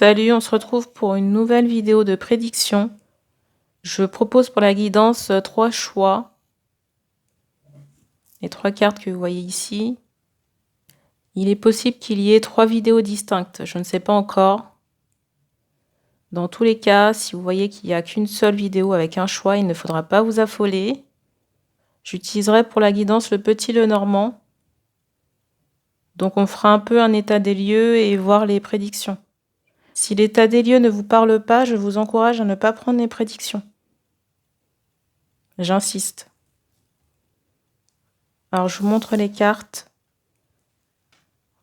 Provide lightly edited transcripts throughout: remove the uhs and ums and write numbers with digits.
Salut, on se retrouve pour une nouvelle vidéo de prédiction. Je propose pour la guidance 3 choix. Les 3 cartes que vous voyez ici. Il est possible qu'il y ait 3 vidéos distinctes, je ne sais pas encore. Dans tous les cas, si vous voyez qu'il n'y a qu'une seule vidéo avec un choix, il ne faudra pas vous affoler. J'utiliserai pour la guidance le petit Lenormand. Donc on fera un peu un état des lieux et voir les prédictions. Si l'état des lieux ne vous parle pas, je vous encourage à ne pas prendre les prédictions. J'insiste. Alors je vous montre les cartes.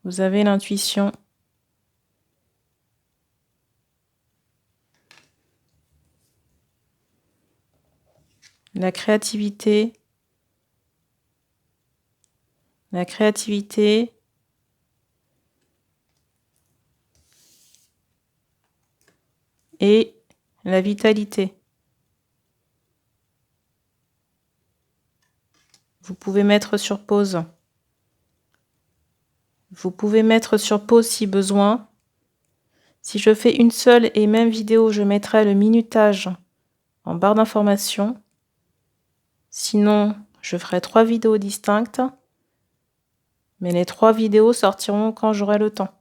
Vous avez l'intuition. La créativité. La créativité. Et la vitalité. Vous pouvez mettre sur pause. Vous pouvez mettre sur pause si besoin. Si je fais une seule et même vidéo, je mettrai le minutage en barre d'information. Sinon, je ferai 3 vidéos distinctes. Mais les 3 vidéos sortiront quand j'aurai le temps.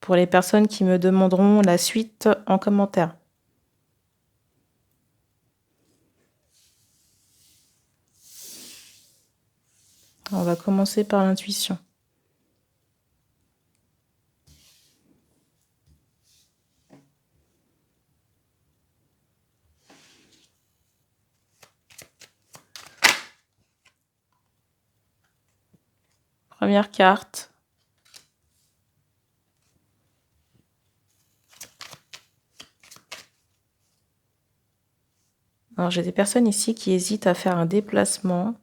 Pour les personnes qui me demanderont la suite en commentaire. On va commencer par l'intuition. Première carte. Alors j'ai des personnes ici qui hésitent à faire un déplacement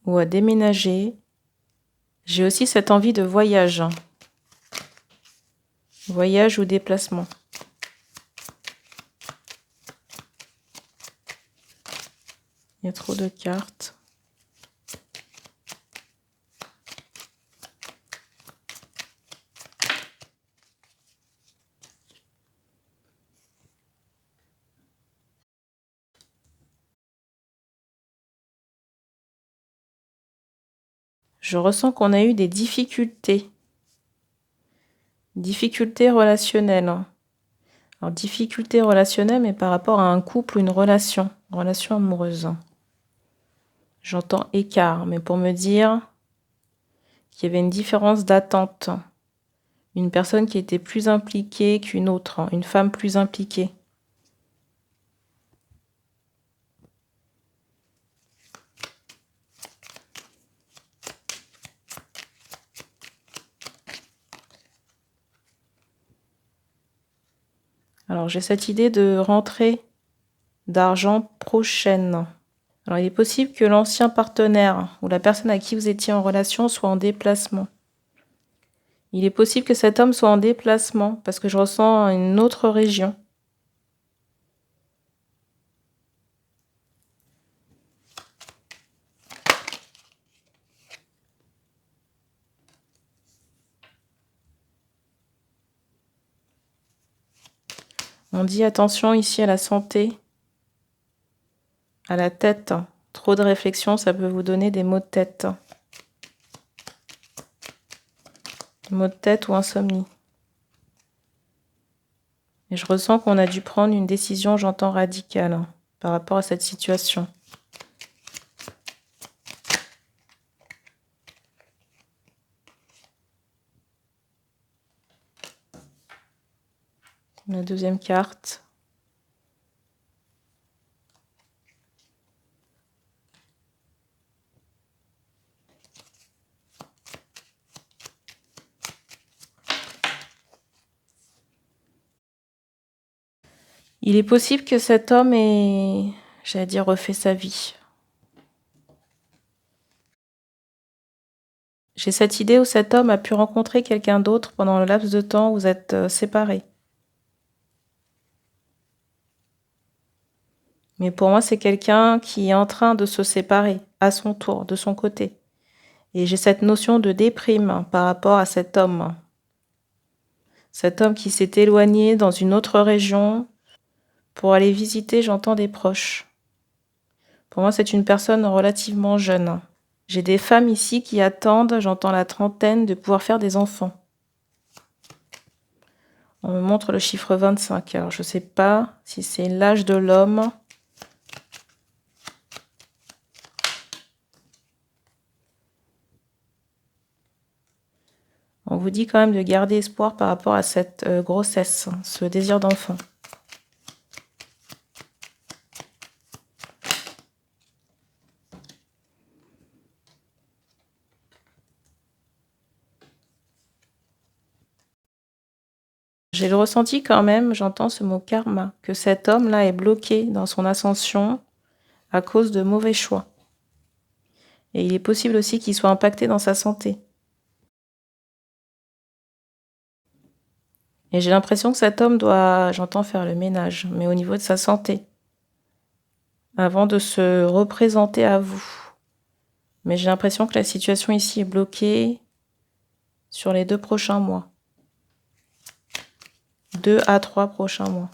ou à déménager. J'ai aussi cette envie de voyage. Voyage ou déplacement. Il y a trop de cartes. Je ressens qu'on a eu des difficultés. Difficultés relationnelles. Alors, difficultés relationnelles, mais par rapport à un couple ou une relation amoureuse. J'entends écart, mais pour me dire qu'il y avait une différence d'attente. Une personne qui était plus impliquée qu'une autre, une femme plus impliquée. Alors, j'ai cette idée de rentrée d'argent prochaine. Alors, il est possible que l'ancien partenaire ou la personne à qui vous étiez en relation soit en déplacement. Il est possible que cet homme soit en déplacement parce que je ressens une autre région. On dit attention ici à la santé, à la tête. Trop de réflexion, ça peut vous donner des maux de tête. Maux de tête ou insomnie. Et je ressens qu'on a dû prendre une décision, j'entends, radicale par rapport à cette situation. La deuxième carte. Il est possible que cet homme ait, j'allais dire, refait sa vie. J'ai cette idée où cet homme a pu rencontrer quelqu'un d'autre pendant le laps de temps où vous êtes séparés. Mais pour moi, c'est quelqu'un qui est en train de se séparer, à son tour, de son côté. Et j'ai cette notion de déprime par rapport à cet homme. Cet homme qui s'est éloigné dans une autre région pour aller visiter, j'entends, des proches. Pour moi, c'est une personne relativement jeune. J'ai des femmes ici qui attendent, j'entends la trentaine, de pouvoir faire des enfants. On me montre le chiffre 25. Alors, je ne sais pas si c'est l'âge de l'homme. On vous dit quand même de garder espoir par rapport à cette grossesse, ce désir d'enfant. J'ai le ressenti quand même, j'entends ce mot karma, que cet homme-là est bloqué dans son ascension à cause de mauvais choix. Et il est possible aussi qu'il soit impacté dans sa santé. Et j'ai l'impression que cet homme doit, j'entends, faire le ménage, mais au niveau de sa santé, avant de se représenter à vous. Mais j'ai l'impression que la situation ici est bloquée sur les 2 prochains mois. 2 à 3 prochains mois.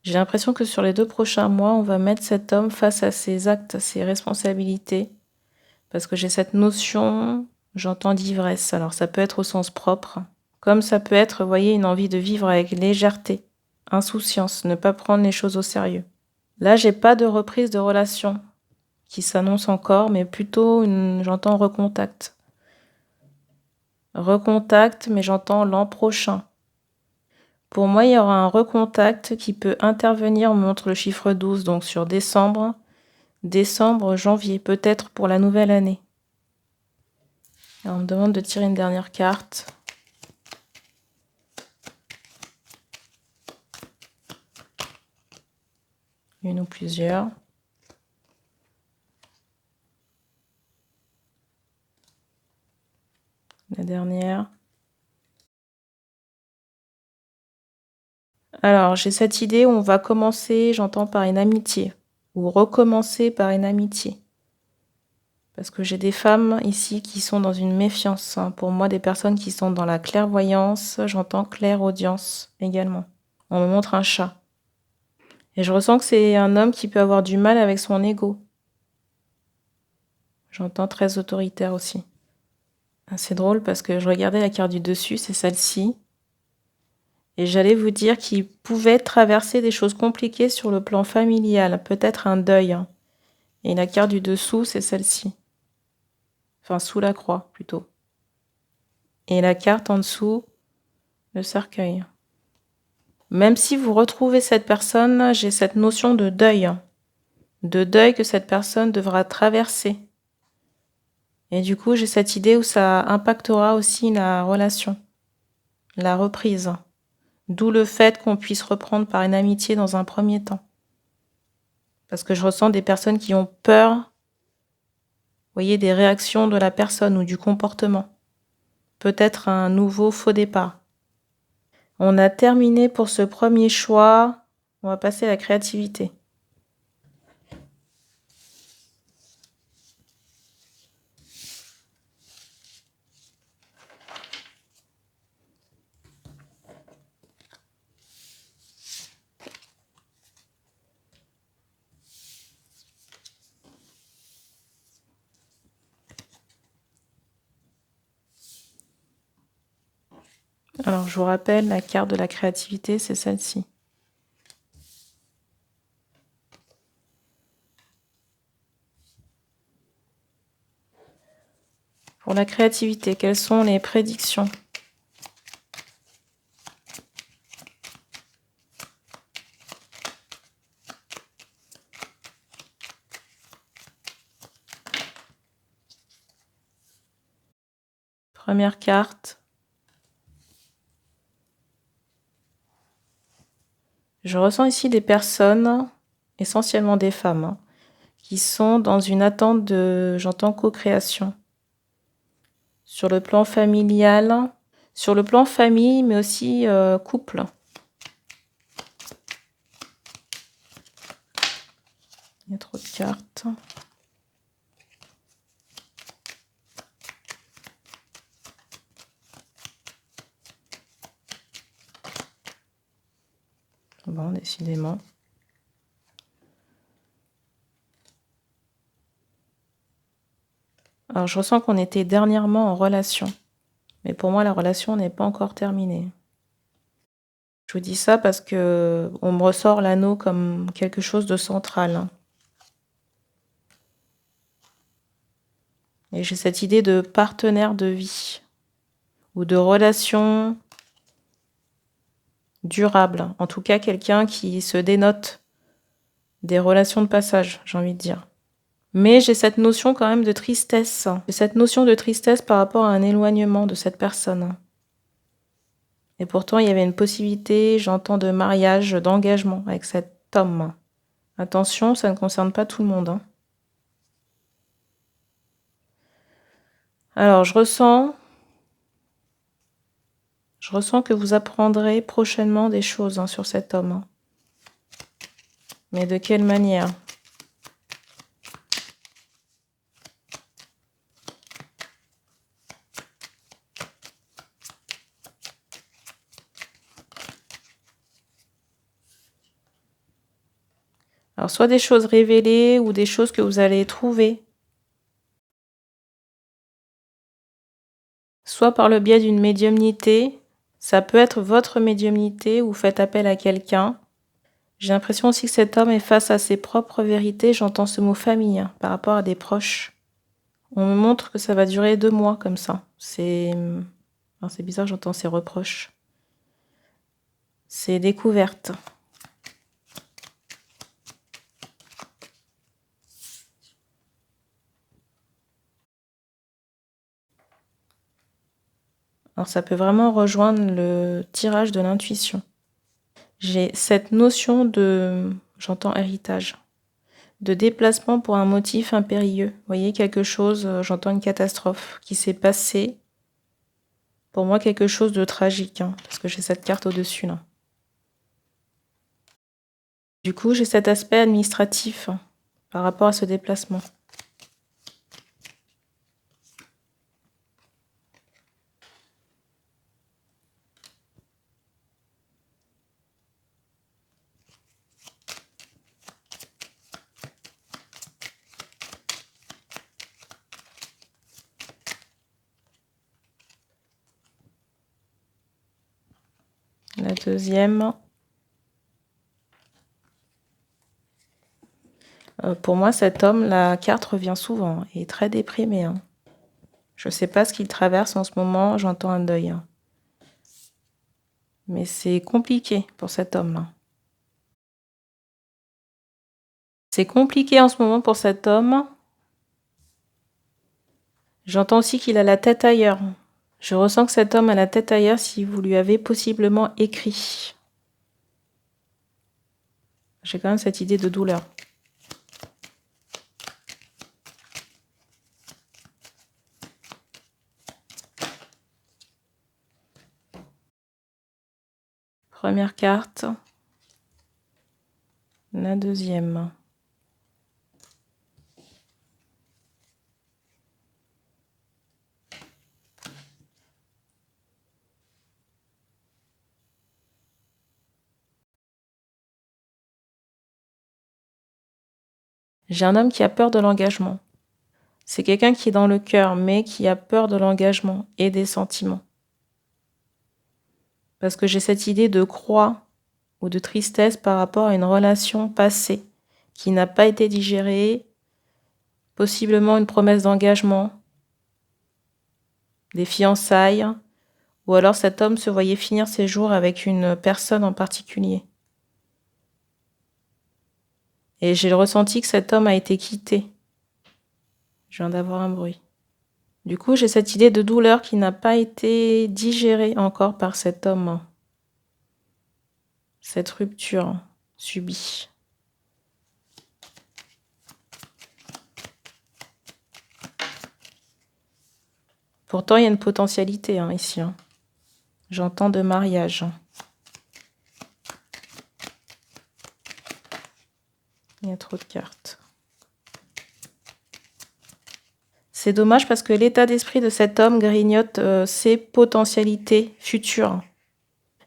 J'ai l'impression que sur les 2 prochains mois, on va mettre cet homme face à ses actes, à ses responsabilités. Parce que j'ai cette notion, j'entends, d'ivresse. Alors ça peut être au sens propre, comme ça peut être, vous voyez, une envie de vivre avec légèreté, insouciance, ne pas prendre les choses au sérieux. Là, j'ai pas de reprise de relation qui s'annonce encore, mais plutôt j'entends recontact. Recontact, mais j'entends l'an prochain. Pour moi, il y aura un recontact qui peut intervenir, on montre le chiffre 12, donc sur décembre, janvier, peut-être pour la nouvelle année. Alors, on me demande de tirer une dernière carte. Une ou plusieurs. La dernière. Alors, j'ai cette idée où on va commencer, j'entends, par une amitié, ou recommencer par une amitié. Parce que j'ai des femmes ici qui sont dans une méfiance. Pour moi, des personnes qui sont dans la clairvoyance, j'entends clairaudience également. On me montre un chat. Et je ressens que c'est un homme qui peut avoir du mal avec son ego. J'entends très autoritaire aussi. C'est drôle parce que je regardais la carte du dessus, c'est celle-ci. Et j'allais vous dire qu'il pouvait traverser des choses compliquées sur le plan familial, peut-être un deuil. Et la carte du dessous, c'est celle-ci. Enfin, sous la croix, plutôt. Et la carte en dessous, le cercueil. Même si vous retrouvez cette personne, j'ai cette notion de deuil. De deuil que cette personne devra traverser. Et du coup, j'ai cette idée où ça impactera aussi la relation, la reprise. D'où le fait qu'on puisse reprendre par une amitié dans un premier temps. Parce que je ressens des personnes qui ont peur, vous voyez, des réactions de la personne ou du comportement. Peut-être un nouveau faux départ. On a terminé pour ce premier choix. On va passer à la créativité. Alors, je vous rappelle, la carte de la créativité, c'est celle-ci. Pour la créativité, quelles sont les prédictions ? Première carte. Je ressens ici des personnes, essentiellement des femmes, qui sont dans une attente de, j'entends, co-création. Sur le plan familial, Sur le plan famille, mais aussi couple. Il y a trop de cartes. Bon, décidément. Alors, je ressens qu'on était dernièrement en relation. Mais pour moi, la relation n'est pas encore terminée. Je vous dis ça parce que on me ressort l'anneau comme quelque chose de central. Et j'ai cette idée de partenaire de vie ou de relation durable. En tout cas, quelqu'un qui se dénote des relations de passage, j'ai envie de dire. Mais j'ai cette notion quand même de tristesse. J'ai cette notion de tristesse par rapport à un éloignement de cette personne. Et pourtant, il y avait une possibilité, j'entends, de mariage, d'engagement avec cet homme. Attention, ça ne concerne pas tout le monde. Alors, je ressens que vous apprendrez prochainement des choses sur cet homme. Mais de quelle manière ? Alors, soit des choses révélées ou des choses que vous allez trouver. Soit par le biais d'une médiumnité. Ça peut être votre médiumnité ou vous faites appel à quelqu'un. J'ai l'impression aussi que cet homme est face à ses propres vérités. J'entends ce mot famille par rapport à des proches. On me montre que ça va durer 2 mois comme ça. C'est bizarre, j'entends ces reproches. C'est découverte. Alors ça peut vraiment rejoindre le tirage de l'intuition. J'ai cette notion de, j'entends héritage, de déplacement pour un motif impérieux. Vous voyez, quelque chose, j'entends une catastrophe qui s'est passée. Pour moi, quelque chose de tragique, parce que j'ai cette carte au-dessus là. Du coup, j'ai cet aspect administratif par rapport à ce déplacement. La deuxième. Pour moi, cet homme, la carte revient souvent. Il est très déprimé. Je ne sais pas ce qu'il traverse en ce moment. J'entends un deuil. Mais c'est compliqué pour cet homme-là. C'est compliqué en ce moment pour cet homme. J'entends aussi qu'il a la tête ailleurs. Je ressens que cet homme a la tête ailleurs si vous lui avez possiblement écrit. J'ai quand même cette idée de douleur. Première carte. La deuxième. J'ai un homme qui a peur de l'engagement. C'est quelqu'un qui est dans le cœur, mais qui a peur de l'engagement et des sentiments. Parce que j'ai cette idée de croix ou de tristesse par rapport à une relation passée qui n'a pas été digérée, possiblement une promesse d'engagement, des fiançailles, ou alors cet homme se voyait finir ses jours avec une personne en particulier. Et j'ai le ressenti que cet homme a été quitté. Je viens d'avoir un bruit. Du coup, j'ai cette idée de douleur qui n'a pas été digérée encore par cet homme. Cette rupture subie. Pourtant, il y a une potentialité ici. J'entends de mariage. Il y a trop de cartes. C'est dommage parce que l'état d'esprit de cet homme grignote ses potentialités futures.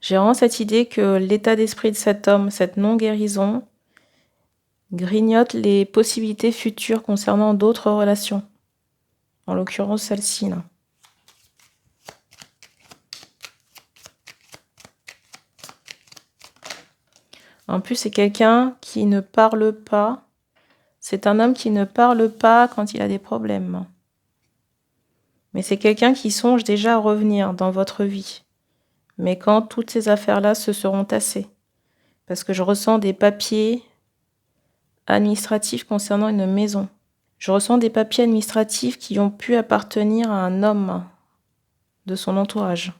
J'ai vraiment cette idée que l'état d'esprit de cet homme, cette non-guérison, grignote les possibilités futures concernant d'autres relations. En l'occurrence, celle-ci, là. En plus, c'est quelqu'un qui ne parle pas. C'est un homme qui ne parle pas quand il a des problèmes. Mais c'est quelqu'un qui songe déjà à revenir dans votre vie. Mais quand toutes ces affaires-là se seront tassées. Parce que je ressens des papiers administratifs concernant une maison. Je ressens des papiers administratifs qui ont pu appartenir à un homme de son entourage.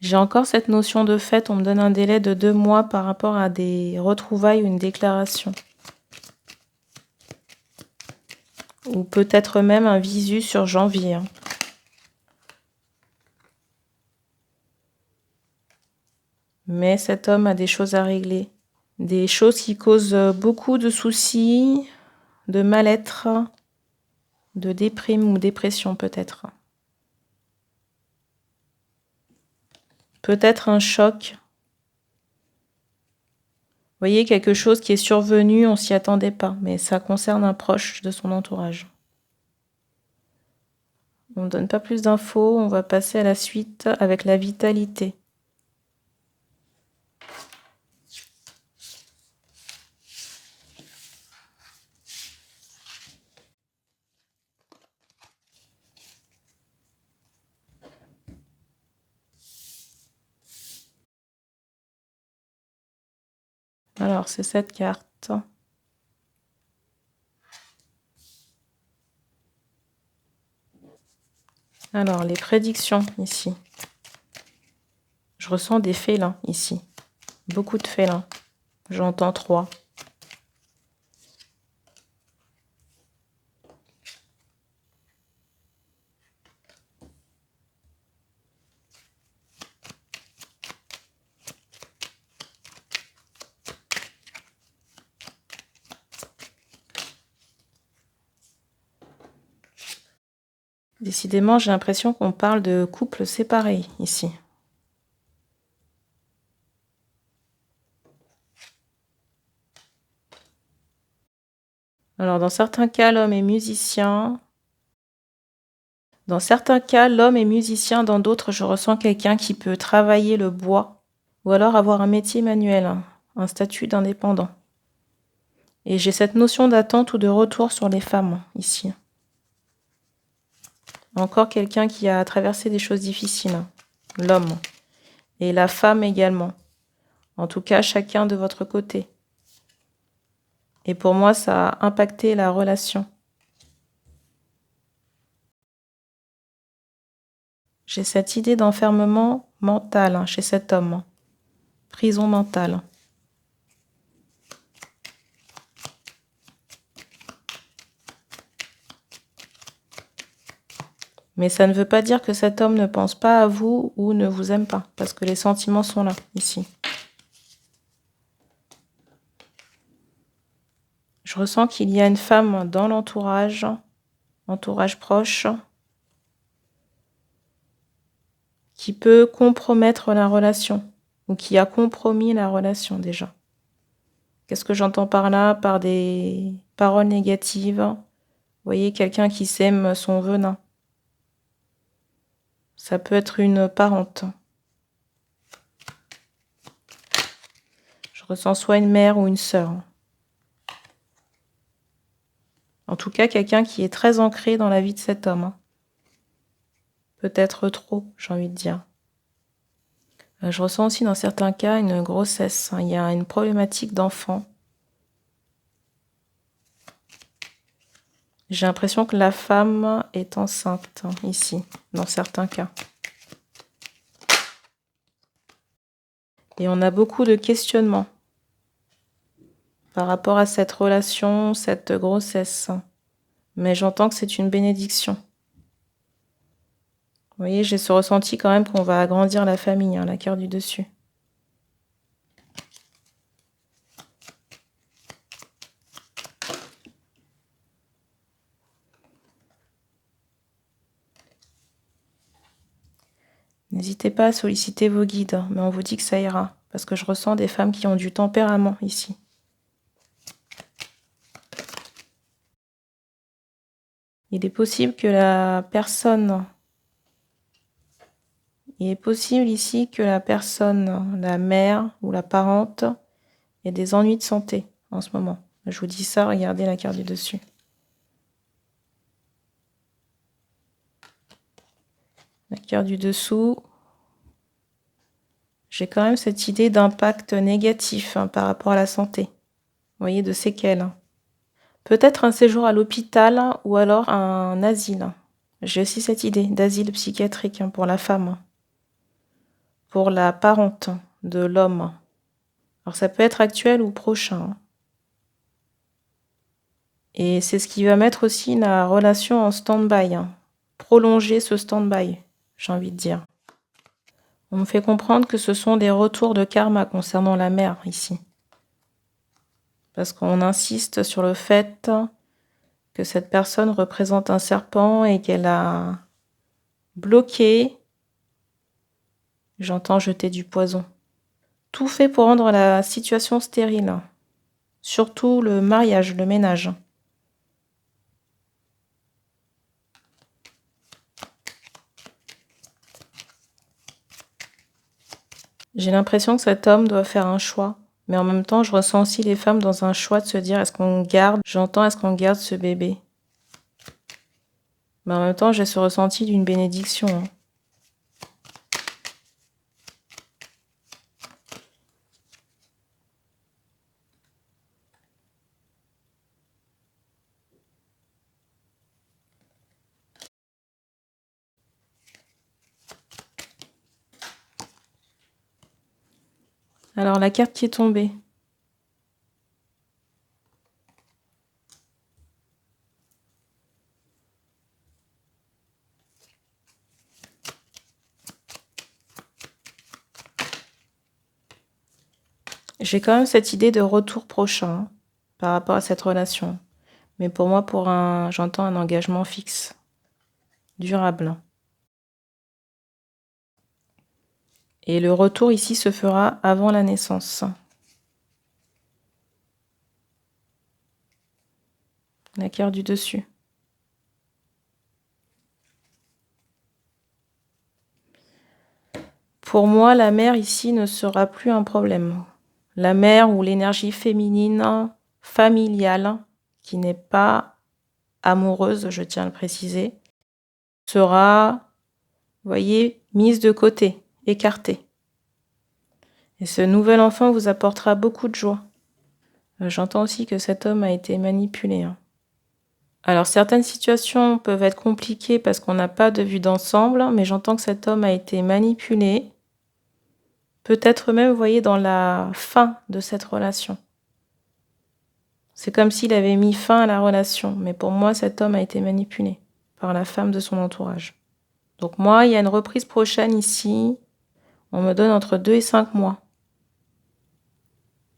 J'ai encore cette notion de fête, on me donne un délai de 2 mois par rapport à des retrouvailles ou une déclaration. Ou peut-être même un visu sur janvier. Mais cet homme a des choses à régler. Des choses qui causent beaucoup de soucis, de mal-être, de déprime ou dépression peut-être. Peut-être un choc. Vous voyez, quelque chose qui est survenu, on s'y attendait pas, mais ça concerne un proche de son entourage. On ne donne pas plus d'infos, on va passer à la suite avec la vitalité. Alors, c'est cette carte. Alors, les prédictions ici. Je ressens des félins ici. Beaucoup de félins. J'entends 3. Décidément, j'ai l'impression qu'on parle de couples séparés ici. Alors, dans certains cas, l'homme est musicien. Dans certains cas, l'homme est musicien. Dans d'autres, je ressens quelqu'un qui peut travailler le bois ou alors avoir un métier manuel, un statut d'indépendant. Et j'ai cette notion d'attente ou de retour sur les femmes ici. Encore quelqu'un qui a traversé des choses difficiles, l'homme. Et la femme également. En tout cas, chacun de votre côté. Et pour moi, ça a impacté la relation. J'ai cette idée d'enfermement mental chez cet homme. Prison mentale. Mais ça ne veut pas dire que cet homme ne pense pas à vous ou ne vous aime pas, parce que les sentiments sont là, ici. Je ressens qu'il y a une femme dans l'entourage, entourage proche, qui peut compromettre la relation, ou qui a compromis la relation déjà. Qu'est-ce que j'entends par là? Par des paroles négatives. Vous voyez, quelqu'un qui sème son venin. Ça peut être une parente. Je ressens soit une mère ou une sœur. En tout cas, quelqu'un qui est très ancré dans la vie de cet homme. Peut-être trop, j'ai envie de dire. Je ressens aussi dans certains cas une grossesse. Il y a une problématique d'enfant. J'ai l'impression que la femme est enceinte, ici, dans certains cas. Et on a beaucoup de questionnements. par rapport à cette relation, cette grossesse. Mais j'entends que c'est une bénédiction. Vous voyez, j'ai ce ressenti quand même qu'on va agrandir la famille, la carte du dessus. N'hésitez pas à solliciter vos guides, mais on vous dit que ça ira, parce que je ressens des femmes qui ont du tempérament ici. Il est possible que la personne... Il est possible ici que la personne, la mère ou la parente, ait des ennuis de santé en ce moment. Je vous dis ça, regardez la carte du dessus. La carte du dessous... J'ai quand même cette idée d'impact négatif par rapport à la santé. Vous voyez, de séquelles. Peut-être un séjour à l'hôpital ou alors un asile. J'ai aussi cette idée d'asile psychiatrique pour la femme, pour la parente de l'homme. Alors ça peut être actuel ou prochain. Et c'est ce qui va mettre aussi la relation en stand-by. Prolonger ce stand-by, j'ai envie de dire. On me fait comprendre que ce sont des retours de karma concernant la mère ici. Parce qu'on insiste sur le fait que cette personne représente un serpent et qu'elle a bloqué, j'entends jeter du poison. Tout fait pour rendre la situation stérile. Surtout le mariage, le ménage. J'ai l'impression que cet homme doit faire un choix. Mais en même temps, je ressens aussi les femmes dans un choix de se dire, est-ce qu'on garde, est-ce qu'on garde ce bébé? Mais en même temps, j'ai ce ressenti d'une bénédiction. Alors, la carte qui est tombée. J'ai quand même cette idée de retour prochain par rapport à cette relation. Mais pour moi, j'entends un engagement fixe, durable. Et le retour ici se fera avant la naissance. La carte du dessus. Pour moi, la mère ici ne sera plus un problème. La mère ou l'énergie féminine, familiale, qui n'est pas amoureuse, je tiens à le préciser, sera, vous voyez, mise de côté, écartée. Et ce nouvel enfant vous apportera beaucoup de joie. J'entends aussi que cet homme a été manipulé. Alors, certaines situations peuvent être compliquées parce qu'on n'a pas de vue d'ensemble, mais j'entends que cet homme a été manipulé. Peut-être même, vous voyez, dans la fin de cette relation. C'est comme s'il avait mis fin à la relation, mais pour moi, cet homme a été manipulé par la femme de son entourage. Donc moi, il y a une reprise prochaine ici. On me donne entre 2 et 5 mois.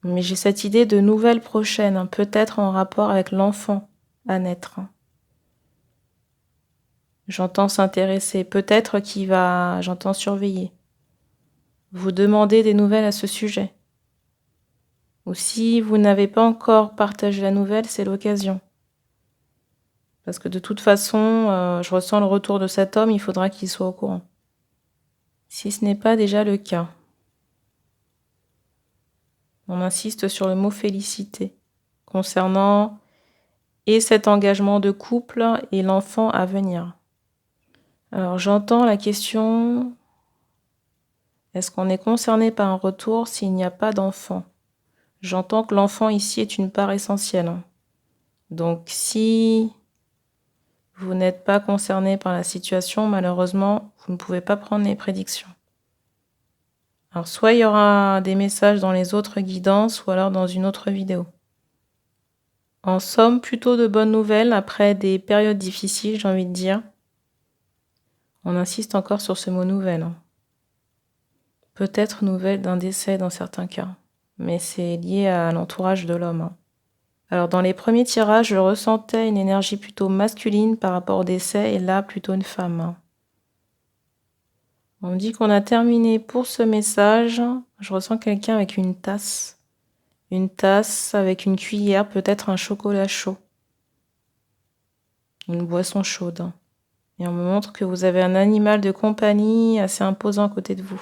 Mais j'ai cette idée de nouvelle prochaine, peut-être en rapport avec l'enfant à naître. J'entends s'intéresser, peut-être j'entends surveiller. Vous demander des nouvelles à ce sujet. Ou si vous n'avez pas encore partagé la nouvelle, c'est l'occasion. Parce que de toute façon, je ressens le retour de cet homme, il faudra qu'il soit au courant. Si ce n'est pas déjà le cas. On insiste sur le mot félicité, concernant et cet engagement de couple et l'enfant à venir. Alors j'entends la question, est-ce qu'on est concerné par un retour s'il n'y a pas d'enfant? J'entends que l'enfant ici est une part essentielle. Donc si vous n'êtes pas concerné par la situation, malheureusement, vous ne pouvez pas prendre les prédictions. Alors soit il y aura des messages dans les autres guidances ou alors dans une autre vidéo. En somme, plutôt de bonnes nouvelles après des périodes difficiles, j'ai envie de dire. On insiste encore sur ce mot nouvelle. Hein. Peut-être nouvelle d'un décès dans certains cas, mais c'est lié à l'entourage de l'homme. Hein. Alors dans les premiers tirages, je ressentais une énergie plutôt masculine par rapport au décès et là plutôt une femme. Hein. On me dit qu'on a terminé pour ce message. Je ressens quelqu'un avec une tasse. Une tasse avec une cuillère, peut-être un chocolat chaud. Une boisson chaude. Et on me montre que vous avez un animal de compagnie assez imposant à côté de vous.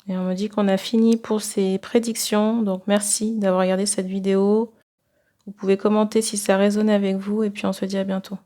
Et on me dit qu'on a fini pour ces prédictions. Donc merci d'avoir regardé cette vidéo. Vous pouvez commenter si ça résonnait avec vous et puis on se dit à bientôt.